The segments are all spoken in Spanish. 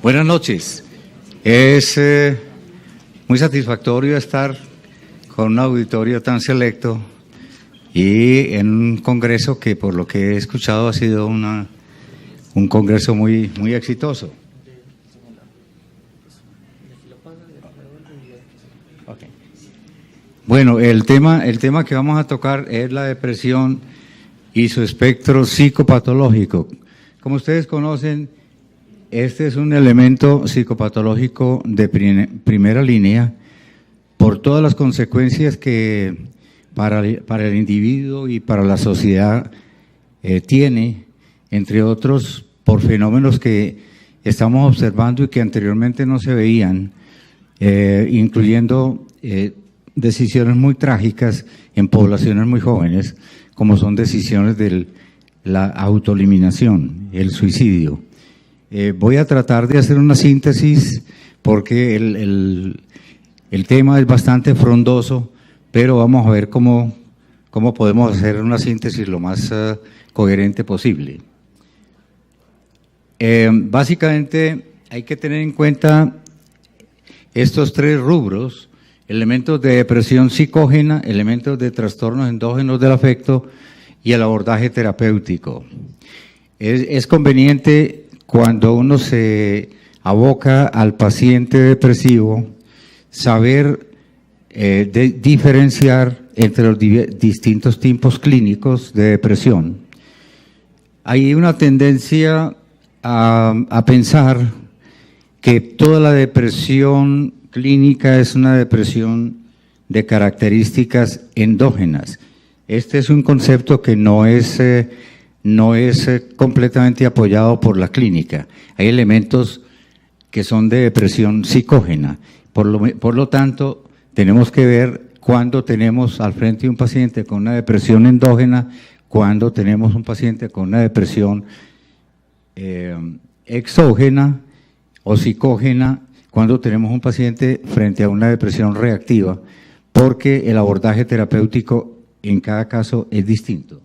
Buenas noches. Es muy satisfactorio estar con un auditorio tan selecto y en un congreso que, por lo que he escuchado, ha sido un congreso muy exitoso. Okay. Bueno, el tema que vamos a tocar es la depresión y su espectro psicopatológico. Como ustedes conocen, este es un elemento psicopatológico de primera línea por todas las consecuencias que para el individuo y para la sociedad tiene, entre otros por fenómenos que estamos observando y que anteriormente no se veían, incluyendo decisiones muy trágicas en poblaciones muy jóvenes, como son decisiones de la autoeliminación, el suicidio. Voy a tratar de hacer una síntesis porque el tema es bastante frondoso, pero vamos a ver cómo podemos hacer una síntesis lo más coherente posible. Básicamente hay que tener en cuenta estos tres rubros: elementos de depresión psicógena, elementos de trastornos endógenos del afecto y el abordaje terapéutico. Es conveniente, cuando uno se aboca al paciente depresivo, saber diferenciar entre los distintos tipos clínicos de depresión. Hay una tendencia a pensar que toda la depresión clínica es una depresión de características endógenas. Este es un concepto que no es completamente apoyado por la clínica. Hay elementos que son de depresión psicógena. Por lo tanto, tenemos que ver cuándo tenemos al frente un paciente con una depresión endógena, cuándo tenemos un paciente con una depresión exógena o psicógena, cuándo tenemos un paciente frente a una depresión reactiva, porque el abordaje terapéutico en cada caso es distinto.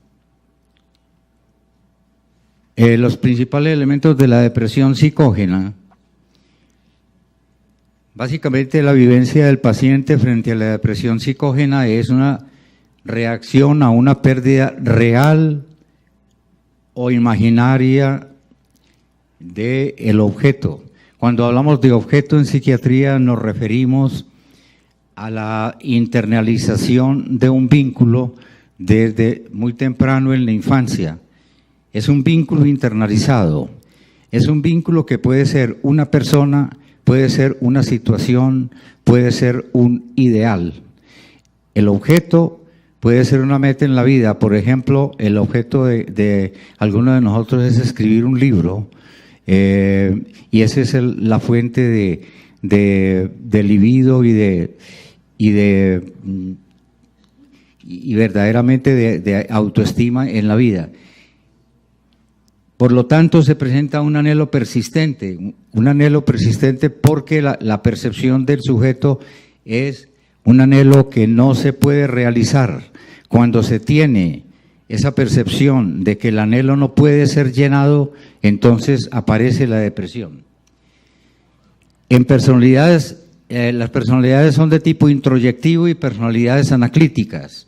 Los principales elementos de la depresión psicógena: básicamente la vivencia del paciente frente a la depresión psicógena es una reacción a una pérdida real o imaginaria del objeto. Cuando hablamos de objeto en psiquiatría nos referimos a la internalización de un vínculo desde muy temprano en la infancia. Es un vínculo internalizado, es un vínculo que puede ser una persona, puede ser una situación, puede ser un ideal. El objeto puede ser una meta en la vida. Por ejemplo, el objeto de alguno de nosotros es escribir un libro, y esa es la fuente de libido y verdaderamente de autoestima en la vida. Por lo tanto, se presenta un anhelo persistente porque la percepción del sujeto es un anhelo que no se puede realizar. Cuando se tiene esa percepción de que el anhelo no puede ser llenado, entonces aparece la depresión. En personalidades, las personalidades son de tipo introyectivo y personalidades anaclíticas.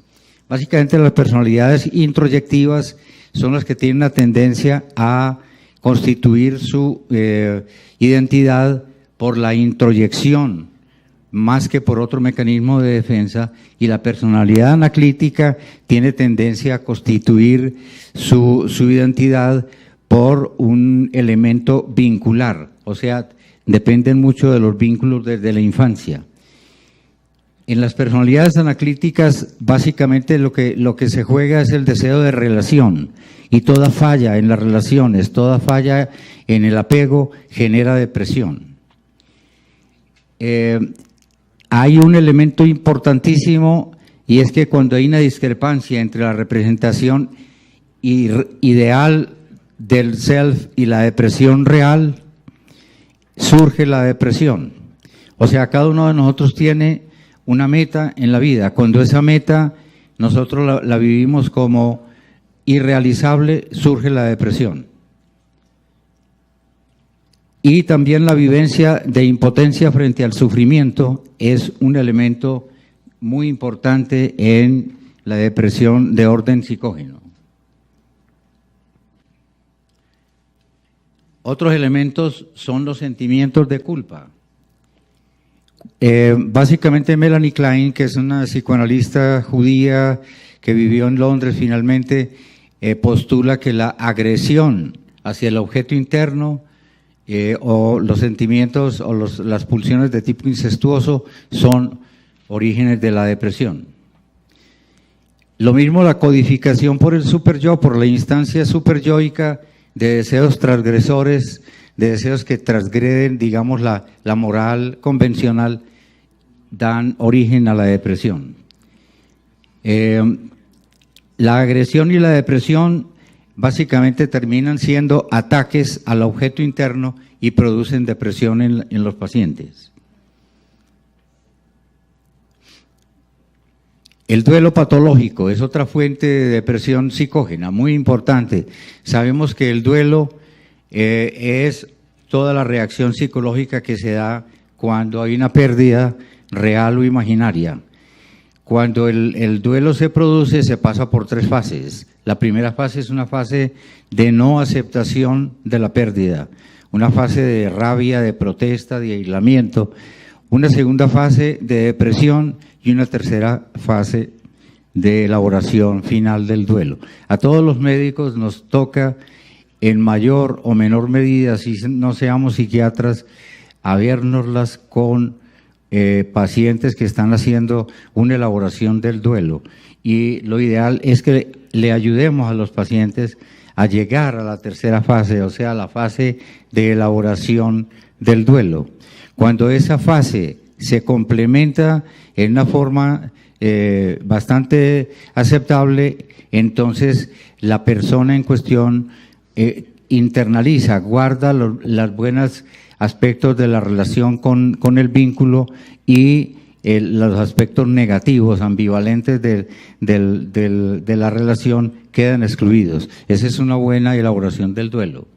Básicamente las personalidades introyectivas son las que tienen una tendencia a constituir su identidad por la introyección, más que por otro mecanismo de defensa, y la personalidad anaclítica tiene tendencia a constituir su identidad por un elemento vincular, o sea, dependen mucho de los vínculos desde la infancia. En las personalidades anaclíticas, básicamente lo que se juega es el deseo de relación, y toda falla en las relaciones, toda falla en el apego genera depresión. Hay un elemento importantísimo, y es que cuando hay una discrepancia entre la representación ideal del self y la depresión real, surge la depresión. O sea, cada uno de nosotros tiene una meta en la vida. Cuando esa meta nosotros la vivimos como irrealizable, surge la depresión. Y también la vivencia de impotencia frente al sufrimiento es un elemento muy importante en la depresión de orden psicógeno. Otros elementos son los sentimientos de culpa. Básicamente Melanie Klein, que es una psicoanalista judía que vivió en Londres finalmente, postula que la agresión hacia el objeto interno o los sentimientos o las pulsiones de tipo incestuoso son orígenes de la depresión. Lo mismo la codificación por el superyo, por la instancia superyoica de deseos transgresores, de deseos que transgreden, digamos, la moral convencional, dan origen a la depresión. La agresión y la depresión básicamente terminan siendo ataques al objeto interno y producen depresión en los pacientes. El duelo patológico es otra fuente de depresión psicógena, muy importante. Sabemos que el duelo es toda la reacción psicológica que se da cuando hay una pérdida real o imaginaria. Cuando el duelo se produce, se pasa por 3 fases. La primera fase es una fase de no aceptación de la pérdida, una fase de rabia, de protesta, de aislamiento, una segunda fase de depresión y una tercera fase de elaboración final del duelo. A todos los médicos nos toca, en mayor o menor medida, si no seamos psiquiatras, a vernoslas con pacientes que están haciendo una elaboración del duelo. Y lo ideal es que le ayudemos a los pacientes a llegar a la tercera fase, o sea, la fase de elaboración del duelo. Cuando esa fase se complementa en una forma bastante aceptable, entonces la persona en cuestión internaliza, guarda los buenos aspectos de la relación con el vínculo y los aspectos negativos, ambivalentes de la relación quedan excluidos. Esa es una buena elaboración del duelo.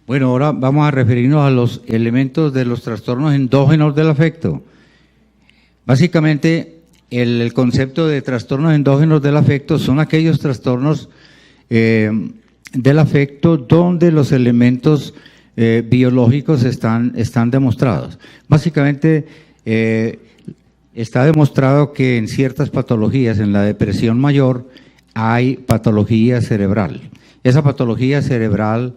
Bueno, ahora vamos a referirnos a los elementos de los trastornos endógenos del afecto. Básicamente, el concepto de trastornos endógenos del afecto son aquellos trastornos del afecto donde los elementos biológicos están demostrados. Básicamente, está demostrado que en ciertas patologías, en la depresión mayor, hay patología cerebral. Esa patología cerebral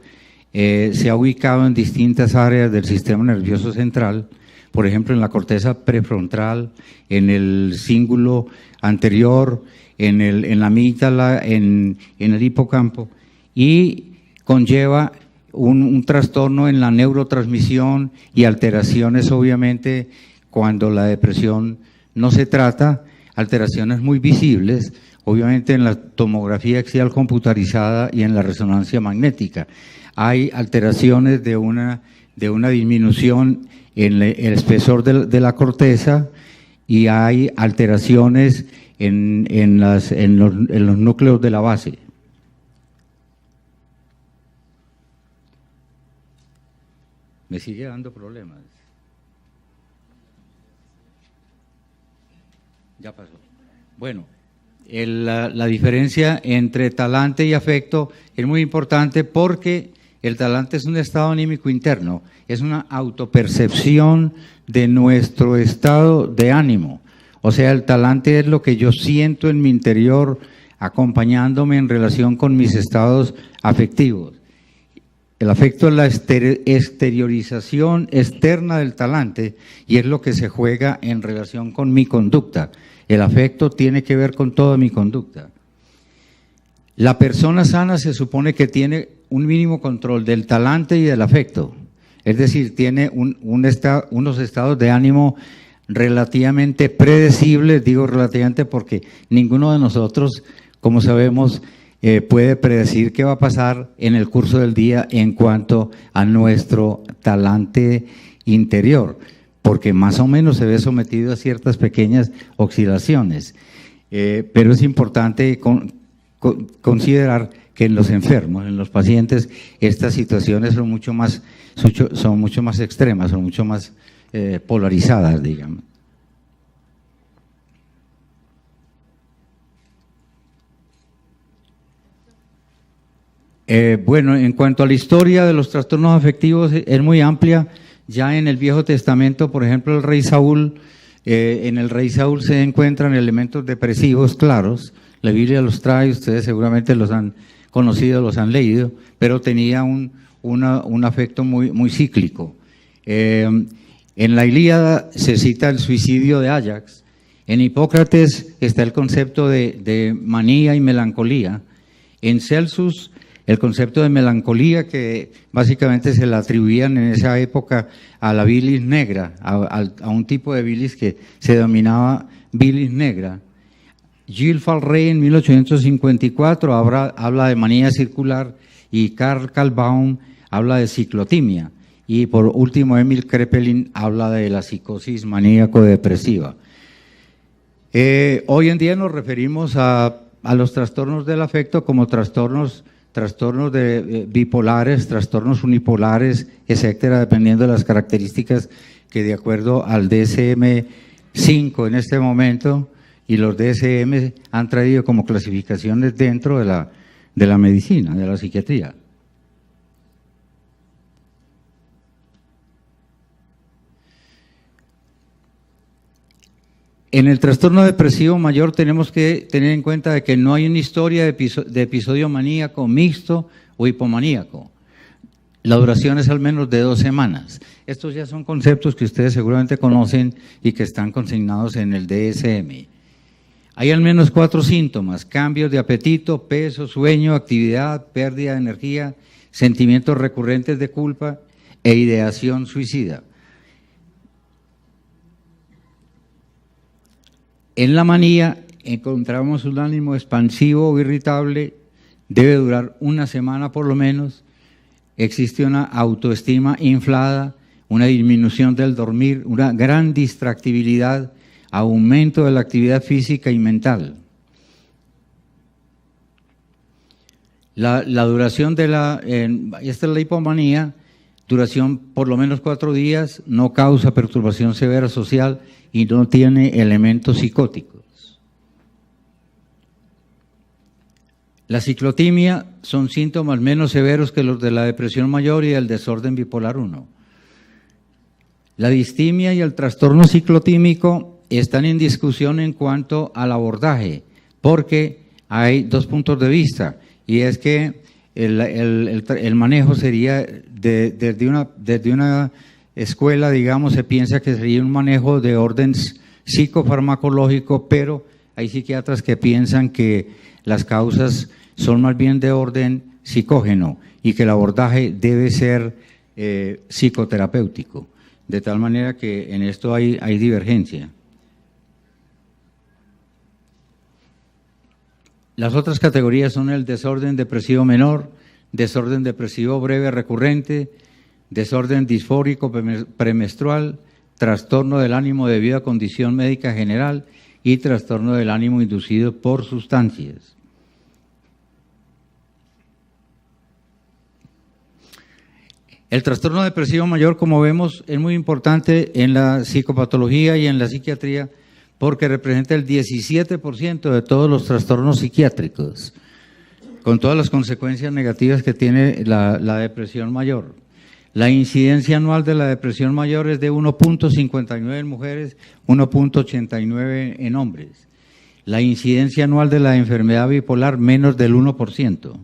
se ha ubicado en distintas áreas del sistema nervioso central, por ejemplo en la corteza prefrontal, en el cíngulo anterior, en la amígdala, en el hipocampo, y conlleva un trastorno en la neurotransmisión y alteraciones, obviamente, cuando la depresión no se trata, alteraciones muy visibles, obviamente en la tomografía axial computarizada y en la resonancia magnética. Hay alteraciones de una disminución en el espesor de la corteza y hay alteraciones en los núcleos de la base. Me sigue dando problemas. Ya pasó. Bueno, la diferencia entre talante y afecto es muy importante porque el talante es un estado anímico interno, es una autopercepción de nuestro estado de ánimo. O sea, el talante es lo que yo siento en mi interior acompañándome en relación con mis estados afectivos. El afecto es la exteriorización externa del talante y es lo que se juega en relación con mi conducta. El afecto tiene que ver con toda mi conducta. La persona sana se supone que tiene un mínimo control del talante y del afecto, es decir, tiene unos estados de ánimo relativamente predecibles, digo relativamente porque ninguno de nosotros, como sabemos, puede predecir qué va a pasar en el curso del día en cuanto a nuestro talante interior, porque más o menos se ve sometido a ciertas pequeñas oscilaciones. Pero es importante considerar que en los enfermos, en los pacientes, estas situaciones son mucho más extremas, son mucho más polarizadas, digamos. Bueno, en cuanto a la historia de los trastornos afectivos, es muy amplia. Ya en el Viejo Testamento, por ejemplo, el rey Saúl, en el rey Saúl se encuentran elementos depresivos claros. La Biblia los trae, ustedes seguramente los han conocido, los han leído, pero tenía un afecto muy cíclico. En la Ilíada se cita el suicidio de Áyax. En Hipócrates está el concepto de manía y melancolía. En Celsus, el concepto de melancolía, que básicamente se la atribuían en esa época a la bilis negra, a un tipo de bilis que se denominaba bilis negra. Gilles Farré en 1854 habla de manía circular y Karl Kahlbaum habla de ciclotimia. Y por último, Emil Kraepelin habla de la psicosis maníaco-depresiva. Hoy en día nos referimos a los trastornos del afecto como trastornos bipolares, trastornos unipolares, etcétera, dependiendo de las características que de acuerdo al DSM-5 en este momento y los DSM han traído como clasificaciones dentro de la medicina, de la psiquiatría. En el trastorno depresivo mayor tenemos que tener en cuenta de que no hay una historia de episodio maníaco mixto o hipomaníaco. La duración es al menos de 2 semanas. Estos ya son conceptos que ustedes seguramente conocen y que están consignados en el DSM. Hay al menos 4 síntomas: cambios de apetito, peso, sueño, actividad, pérdida de energía, sentimientos recurrentes de culpa e ideación suicida. En la manía encontramos un ánimo expansivo o irritable, debe durar 1 semana por lo menos, existe una autoestima inflada, una disminución del dormir, una gran distractibilidad, aumento de la actividad física y mental. La duración esta es la hipomanía, duración por lo menos 4 días, no causa perturbación severa social y no tiene elementos psicóticos. La ciclotimia son síntomas menos severos que los de la depresión mayor y el desorden bipolar 1. La distimia y el trastorno ciclotímico están en discusión en cuanto al abordaje, porque hay 2 puntos de vista, y es que el manejo sería desde una escuela, digamos, se piensa que sería un manejo de orden psicofarmacológico, pero hay psiquiatras que piensan que las causas son más bien de orden psicógeno y que el abordaje debe ser psicoterapéutico, de tal manera que en esto hay divergencia. Las otras categorías son el desorden depresivo menor, desorden depresivo breve recurrente, desorden disfórico premenstrual, trastorno del ánimo debido a condición médica general y trastorno del ánimo inducido por sustancias. El trastorno depresivo mayor, como vemos, es muy importante en la psicopatología y en la psiquiatría porque representa el 17% de todos los trastornos psiquiátricos, con todas las consecuencias negativas que tiene la depresión mayor. La incidencia anual de la depresión mayor es de 1.59 en mujeres, 1.89 en hombres. La incidencia anual de la enfermedad bipolar menos del 1%.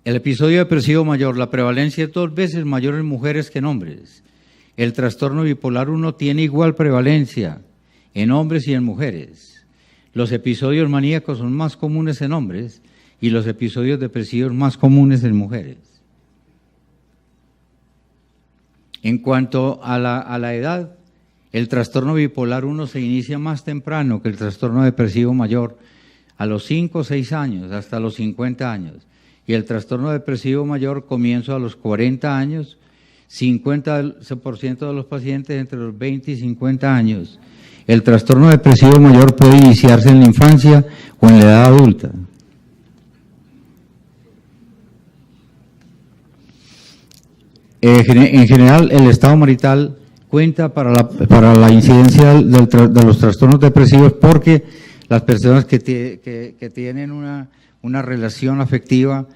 El episodio depresivo mayor, la prevalencia es 2 veces mayor en mujeres que en hombres. El trastorno bipolar 1 tiene igual prevalencia en hombres y en mujeres. Los episodios maníacos son más comunes en hombres y los episodios depresivos más comunes en mujeres. En cuanto a la edad, el trastorno bipolar 1 se inicia más temprano que el trastorno depresivo mayor, a los 5 o 6 años, hasta los 50 años. Y el trastorno depresivo mayor comienza a los 40 años, 50% de los pacientes entre los 20 y 50 años. El trastorno depresivo mayor puede iniciarse en la infancia o en la edad adulta. En general, el estado marital cuenta para la incidencia de los trastornos depresivos porque las personas que tienen una relación afectiva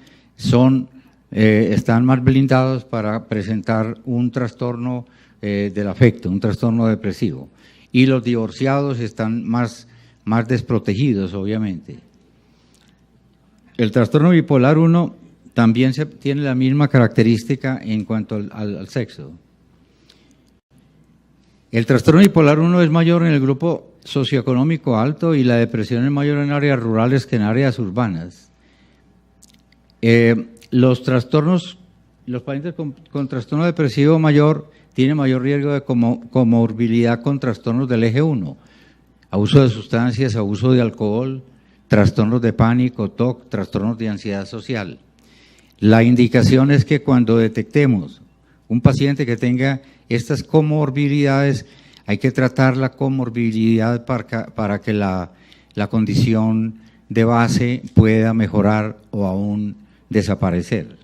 están más blindados para presentar un trastorno del afecto, un trastorno depresivo. Y los divorciados están más desprotegidos, obviamente. El trastorno bipolar 1 también tiene la misma característica en cuanto al sexo. El trastorno bipolar 1 es mayor en el grupo socioeconómico alto y la depresión es mayor en áreas rurales que en áreas urbanas. Los pacientes con trastorno depresivo mayor tienen mayor riesgo de comorbilidad con trastornos del eje 1, abuso de sustancias, abuso de alcohol, trastornos de pánico, TOC, trastornos de ansiedad social. La indicación es que cuando detectemos un paciente que tenga estas comorbilidades, hay que tratar la comorbilidad para que la condición de base pueda mejorar o aún desaparecer.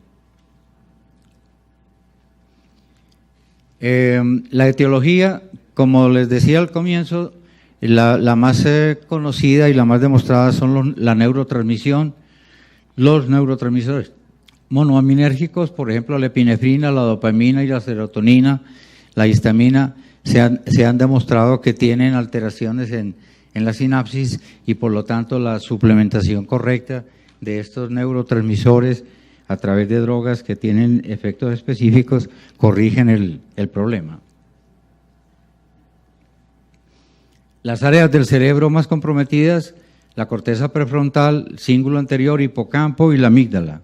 La etiología, como les decía al comienzo, la más conocida y la más demostrada son la neurotransmisión, los neurotransmisores monoaminérgicos, por ejemplo, la epinefrina, la dopamina y la serotonina, la histamina, se han demostrado que tienen alteraciones en la sinapsis y por lo tanto la suplementación correcta de estos neurotransmisores a través de drogas que tienen efectos específicos corrigen el problema. Las áreas del cerebro más comprometidas, la corteza prefrontal, cíngulo anterior, hipocampo y la amígdala.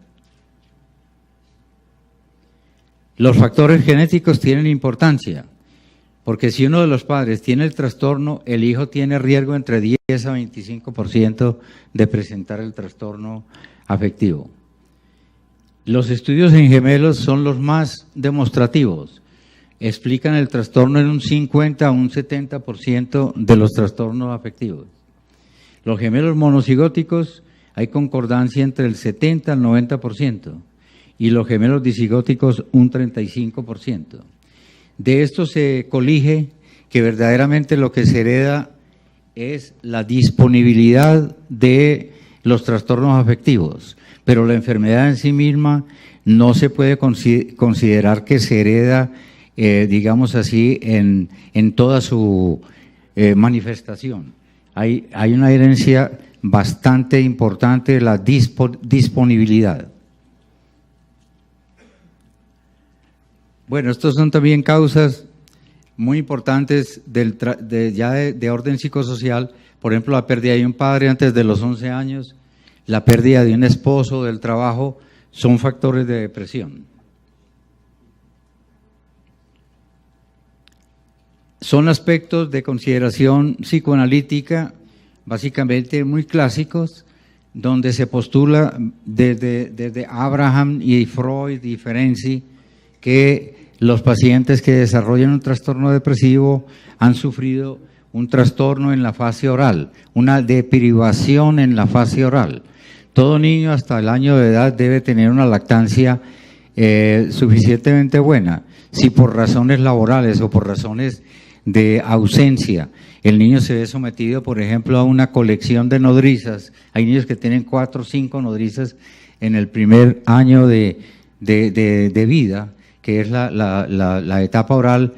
Los factores genéticos tienen importancia, porque si uno de los padres tiene el trastorno, el hijo tiene riesgo entre 10 a 25% de presentar el trastorno afectivo. Los estudios en gemelos son los más demostrativos. Explican el trastorno en un 50 a un 70% de los trastornos afectivos. Los gemelos monocigóticos hay concordancia entre el 70 al 90%. Y los gemelos disigóticos un 35%. De esto se colige que verdaderamente lo que se hereda es la disponibilidad de los trastornos afectivos, pero la enfermedad en sí misma no se puede considerar que se hereda, digamos así, en toda su manifestación. Hay una herencia bastante importante de la disponibilidad. Bueno, estos son también causas muy importantes de orden psicosocial, por ejemplo, la pérdida de un padre antes de los 11 años, la pérdida de un esposo, del trabajo, son factores de depresión. Son aspectos de consideración psicoanalítica, básicamente muy clásicos, donde se postula desde Abraham y Freud y Ferenczi que los pacientes que desarrollan un trastorno depresivo han sufrido un trastorno en la fase oral, una deprivación en la fase oral. Todo niño hasta el año de edad debe tener una lactancia suficientemente buena. Si por razones laborales o por razones de ausencia el niño se ve sometido, por ejemplo, a una colección de nodrizas, hay niños que tienen 4 o 5 nodrizas en el primer año de vida, que es la etapa oral,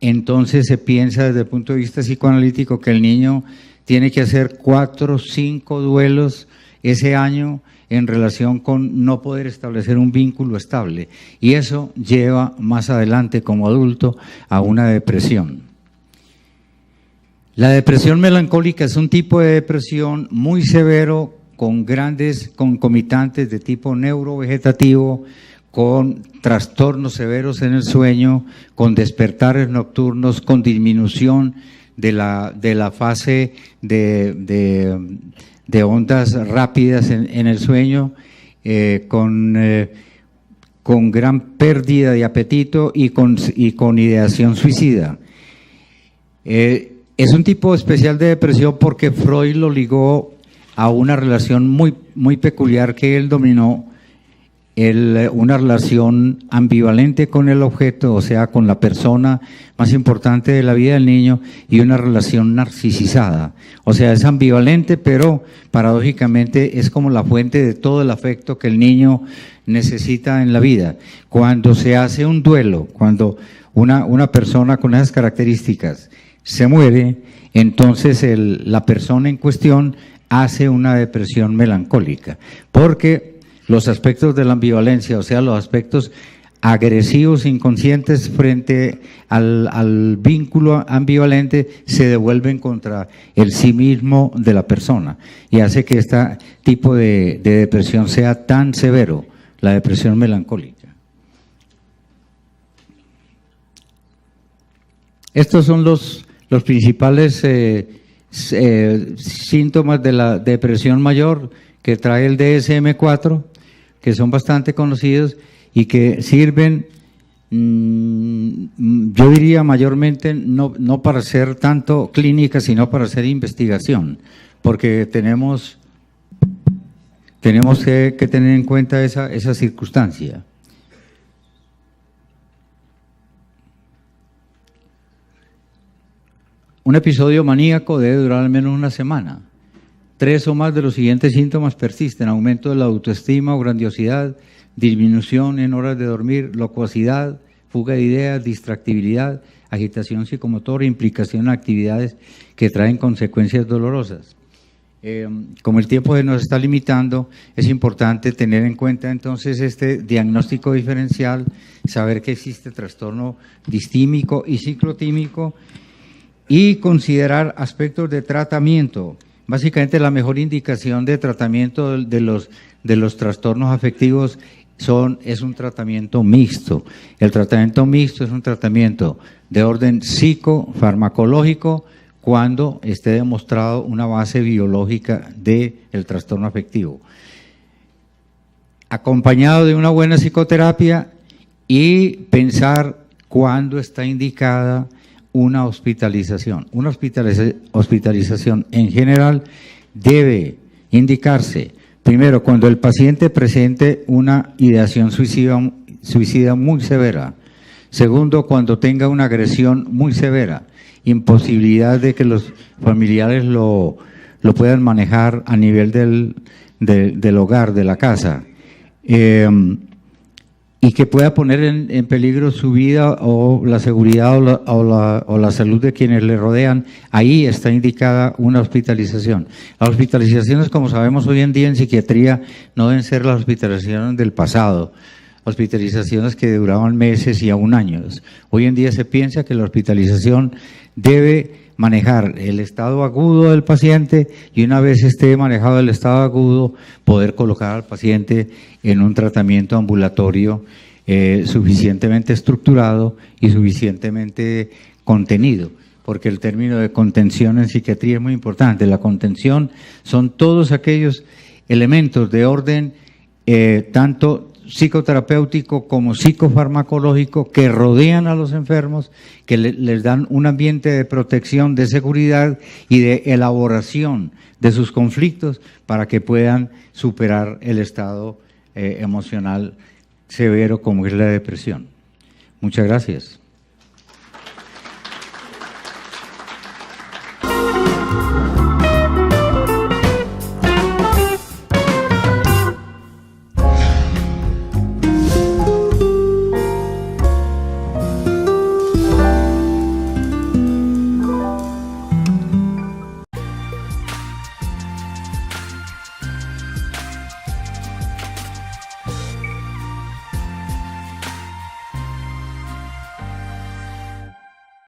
entonces se piensa desde el punto de vista psicoanalítico que el niño tiene que hacer 4 o 5 duelos ese año en relación con no poder establecer un vínculo estable. Y eso lleva más adelante como adulto a una depresión. La depresión melancólica es un tipo de depresión muy severo con grandes concomitantes de tipo neurovegetativo, con trastornos severos en el sueño, con despertares nocturnos, con disminución de la fase de ondas rápidas en el sueño, con gran pérdida de apetito y con ideación suicida. Es un tipo especial de depresión porque Freud lo ligó a una relación muy peculiar que él dominó, una relación ambivalente con el objeto, o sea, con la persona más importante de la vida del niño, y una relación narcisizada. O sea, es ambivalente, pero paradójicamente es como la fuente de todo el afecto que el niño necesita en la vida. Cuando se hace un duelo, cuando una persona con esas características se muere, entonces la persona en cuestión hace una depresión melancólica, porque los aspectos de la ambivalencia, o sea, los aspectos agresivos inconscientes frente al vínculo ambivalente, se devuelven contra el sí mismo de la persona y hace que este tipo de depresión sea tan severo, la depresión melancólica. Estos son los principales síntomas de la depresión mayor que trae el DSM-4, que son bastante conocidos y que sirven, yo diría mayormente, no para hacer tanto clínica, sino para hacer investigación, porque tenemos que tener en cuenta esa circunstancia. Un episodio maníaco debe durar al menos una semana. 3 o más de los siguientes síntomas persisten: aumento de la autoestima o grandiosidad, disminución en horas de dormir, locuacidad, fuga de ideas, distractibilidad, agitación psicomotora, implicación en actividades que traen consecuencias dolorosas. Como el tiempo nos está limitando, es importante tener en cuenta entonces este diagnóstico diferencial, saber que existe trastorno distímico y ciclotímico y considerar aspectos de tratamiento. Básicamente la mejor indicación de tratamiento de los trastornos afectivos es un tratamiento mixto. El tratamiento mixto es un tratamiento de orden psicofarmacológico cuando esté demostrado una base biológica del trastorno afectivo, acompañado de una buena psicoterapia, y pensar cuándo está indicada una hospitalización. Una hospitalización en general debe indicarse, primero, cuando el paciente presente una ideación suicida muy severa. Segundo, cuando tenga una agresión muy severa, imposibilidad de que los familiares lo puedan manejar a nivel del hogar, de la casa. Y que pueda poner en peligro su vida o la seguridad o la salud de quienes le rodean, ahí está indicada una hospitalización. Las hospitalizaciones, como sabemos hoy en día en psiquiatría, no deben ser las hospitalizaciones del pasado, hospitalizaciones que duraban meses y aún años. Hoy en día se piensa que la hospitalización debe manejar el estado agudo del paciente y una vez esté manejado el estado agudo, poder colocar al paciente en un tratamiento ambulatorio suficientemente estructurado y suficientemente contenido, porque el término de contención en psiquiatría es muy importante. La contención son todos aquellos elementos de orden tanto psicoterapéutico como psicofarmacológico que rodean a los enfermos, que les dan un ambiente de protección, de seguridad y de elaboración de sus conflictos para que puedan superar el estado emocional severo como es la depresión. Muchas gracias.